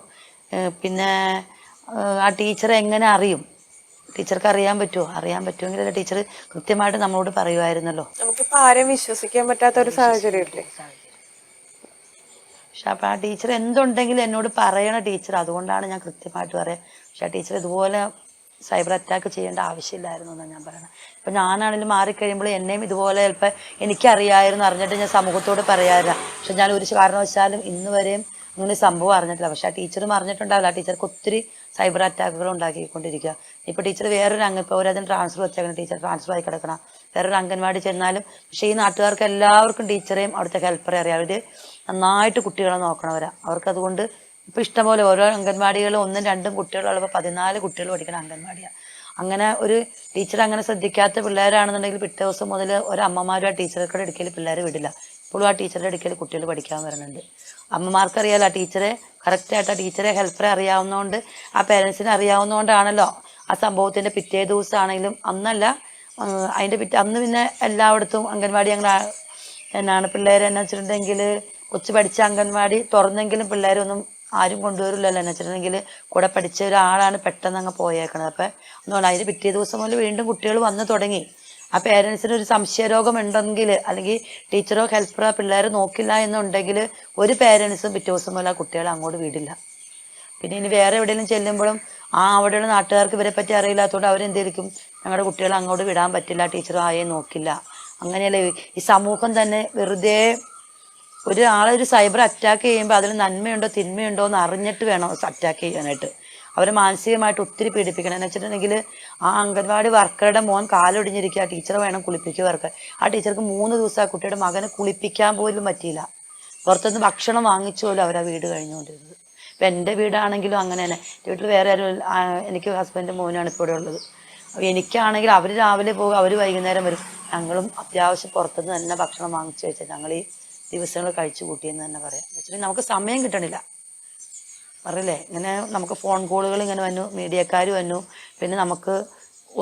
പിന്നെ ആ ടീച്ചർ എങ്ങനെ അറിയും? ടീച്ചർക്ക് അറിയാൻ പറ്റുമെങ്കിൽ ടീച്ചർ കൃത്യമായിട്ട് നമ്മളോട് പറയുമായിരുന്നല്ലോ. നമുക്കിപ്പോ ആരെയും വിശ്വസിക്കാൻ പറ്റാത്ത ഒരു സാഹചര്യമില്ലേ. പക്ഷെ അപ്പം ആ ടീച്ചർ എന്തുണ്ടെങ്കിലും എന്നോട് പറയണ ടീച്ചർ, അതുകൊണ്ടാണ് ഞാൻ കൃത്യമായിട്ട് പറയാം. പക്ഷെ ആ ടീച്ചർ ഇതുപോലെ സൈബർ അറ്റാക്ക് ചെയ്യേണ്ട ആവശ്യമില്ലായിരുന്നു എന്നാണ് ഞാൻ പറയണത്. ഇപ്പം ഞാനാണെങ്കിലും മാറിക്കഴിയുമ്പോൾ എന്നെയും ഇതുപോലെ ചിലപ്പോൾ എനിക്കറിയായിരുന്നു, അറിഞ്ഞിട്ട് ഞാൻ സമൂഹത്തോട് പറയാറില്ല. പക്ഷെ ഞാൻ ഒരു കാരണവശാലും ഇന്ന് വരെയും അങ്ങനെ സംഭവം അറിഞ്ഞിട്ടില്ല. പക്ഷെ ആ ടീച്ചറും അറിഞ്ഞിട്ടുണ്ടാവില്ല. ആ ടീച്ചർക്ക് ഒത്തിരി സൈബർ അറ്റാക്കുകൾ ഉണ്ടാക്കിക്കൊണ്ടിരിക്കുക. ഇപ്പോൾ ടീച്ചർ വേറൊരു ഇപ്പോൾ അതിന് ട്രാൻസ്ഫർ വെച്ചേക്കണം, ടീച്ചർ ട്രാൻസ്ഫർ ആയി കിടക്കണം, വേറൊരു അംഗൻവാടി ചെന്നാലും. പക്ഷേ ഈ നാട്ടുകാർക്ക് എല്ലാവർക്കും ടീച്ചറേയും അവിടുത്തെ ഹെൽപ്പറെ അറിയാം. അവർ നന്നായിട്ട് കുട്ടികളെ നോക്കണവരാ. അവർക്കതുകൊണ്ട് ഇപ്പോൾ ഇഷ്ടംപോലെ ഓരോ അംഗൻവാടികളും 1ഉം 2ഉം കുട്ടികളുള്ളപ്പോൾ 14 കുട്ടികൾ പഠിക്കണം അംഗൻവാടിയാണ്. അങ്ങനെ ഒരു ടീച്ചർ അങ്ങനെ ശ്രദ്ധിക്കാത്ത പിള്ളേരാണെന്നുണ്ടെങ്കിൽ പിറ്റേ ദിവസം മുതൽ ഒരമ്മമാരും ആ ടീച്ചർക്കുടെ അടുക്കൽ പിള്ളേർ വിടില്ല. ഇപ്പോഴും ആ ടീച്ചറുടെ അടുക്കൽ കുട്ടികൾ പഠിക്കാൻ വരുന്നുണ്ട്. അമ്മമാർക്കറിയാലോ ആ ടീച്ചറെ കറക്റ്റായിട്ട്, ആ ടീച്ചറെ ഹെൽപ്പറെ അറിയാവുന്നതുകൊണ്ട്, ആ പേരൻസിനെ അറിയാവുന്നതുകൊണ്ടാണല്ലോ ആ സംഭവത്തിൻ്റെ പിറ്റേ ദിവസമാണെങ്കിലും അന്നല്ല അതിൻ്റെ അന്ന് പിന്നെ എല്ലായിടത്തും അംഗൻവാടി ഞങ്ങൾ എന്നാണ് പിള്ളേർ എന്നാ വെച്ചിട്ടുണ്ടെങ്കിൽ കൊച്ചു പഠിച്ച അംഗൻവാടി തുറന്നെങ്കിലും പിള്ളേരൊന്നും ആരും കൊണ്ടുവരില്ലല്ലോ എന്ന് വെച്ചിട്ടുണ്ടെങ്കിൽ കൂടെ പഠിച്ച ഒരാളാണ് പെട്ടെന്ന് അങ്ങ് പോയേക്കണത്. അപ്പം ഒന്നുമില്ല, അതിന് പിറ്റേ ദിവസം മുതൽ വീണ്ടും കുട്ടികൾ വന്നു തുടങ്ങി. ആ പേരൻസിന് ഒരു സംശയരോഗം ഉണ്ടെങ്കിൽ അല്ലെങ്കിൽ ടീച്ചറോ ഹെൽപ്പറോ പിള്ളേരെ നോക്കില്ല എന്നുണ്ടെങ്കിൽ ഒരു പേരൻസും പിറ്റേ ദിവസം മുതൽ ആ കുട്ടികളെ അങ്ങോട്ട് വിടില്ല. പിന്നെ ഇനി വേറെ എവിടെയെങ്കിലും ചെല്ലുമ്പോഴും അവിടെയുള്ള നാട്ടുകാർക്ക് ഇവരെ പറ്റി അറിയില്ലാത്തതുകൊണ്ട് അവരെന്തായിരിക്കും, ഞങ്ങളുടെ കുട്ടികളെ അങ്ങോട്ട് വിടാൻ പറ്റില്ല, ടീച്ചർ ആയെ നോക്കില്ല. അങ്ങനെയല്ലേ ഈ സമൂഹം തന്നെ വെറുതെ ഒരാളെ ഒരു സൈബർ അറ്റാക്ക് ചെയ്യുമ്പോൾ അതിൽ നന്മയുണ്ടോ തിന്മയുണ്ടോ എന്ന് അറിഞ്ഞിട്ട് വേണം അറ്റാക്ക് ചെയ്യാനായിട്ട്. അവരെ മാനസികമായിട്ട് ഒത്തിരി പീഡിപ്പിക്കണം. എന്ന് വെച്ചിട്ടുണ്ടെങ്കിൽ ആ അംഗൻവാടി വർക്കറുടെ മോൻ കാലൊടിഞ്ഞിരിക്കുക, ടീച്ചർ വേണം കുളിപ്പിക്കുവർക്ക്. ആ ടീച്ചർക്ക് 3 ദിവസം ആ കുട്ടിയുടെ മകനെ കുളിപ്പിക്കാൻ പോലും പറ്റിയില്ല. പുറത്തുനിന്ന് ഭക്ഷണം വാങ്ങിച്ചു പോലും അവരാ വീട് കഴിഞ്ഞുകൊണ്ടിരുന്നത്. ഇപ്പം എൻ്റെ വീടാണെങ്കിലും അങ്ങനെ തന്നെ. വീട്ടിൽ വേറെ ആരും, എനിക്ക് ഹസ്ബൻഡ് മോനാണ് ഇപ്പോൾ ഇവിടെ ഉള്ളത്. എനിക്കാണെങ്കിൽ അവർ രാവിലെ പോകും, അവർ വൈകുന്നേരം വരും. ഞങ്ങളും അത്യാവശ്യം പുറത്തുനിന്ന് തന്നെ ഭക്ഷണം വാങ്ങിച്ചു വെച്ചാൽ ഞങ്ങൾ ഈ ദിവസങ്ങൾ കഴിച്ചു കൂട്ടിയെന്ന് തന്നെ പറയാം. വെച്ചിട്ടുണ്ടെങ്കിൽ നമുക്ക് സമയം കിട്ടണില്ല, അറിയില്ലേ. ഇങ്ങനെ നമുക്ക് ഫോൺ കോളുകൾ ഇങ്ങനെ വന്നു, മീഡിയക്കാർ വന്നു, പിന്നെ നമുക്ക്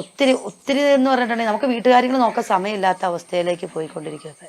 ഒത്തിരി ഒത്തിരി എന്ന് പറഞ്ഞിട്ടുണ്ടെങ്കിൽ നമുക്ക് വീട്ടുകാര്യങ്ങൾ നോക്കാൻ സമയമില്ലാത്ത അവസ്ഥയിലേക്ക് പോയിക്കൊണ്ടിരിക്കുന്നത്.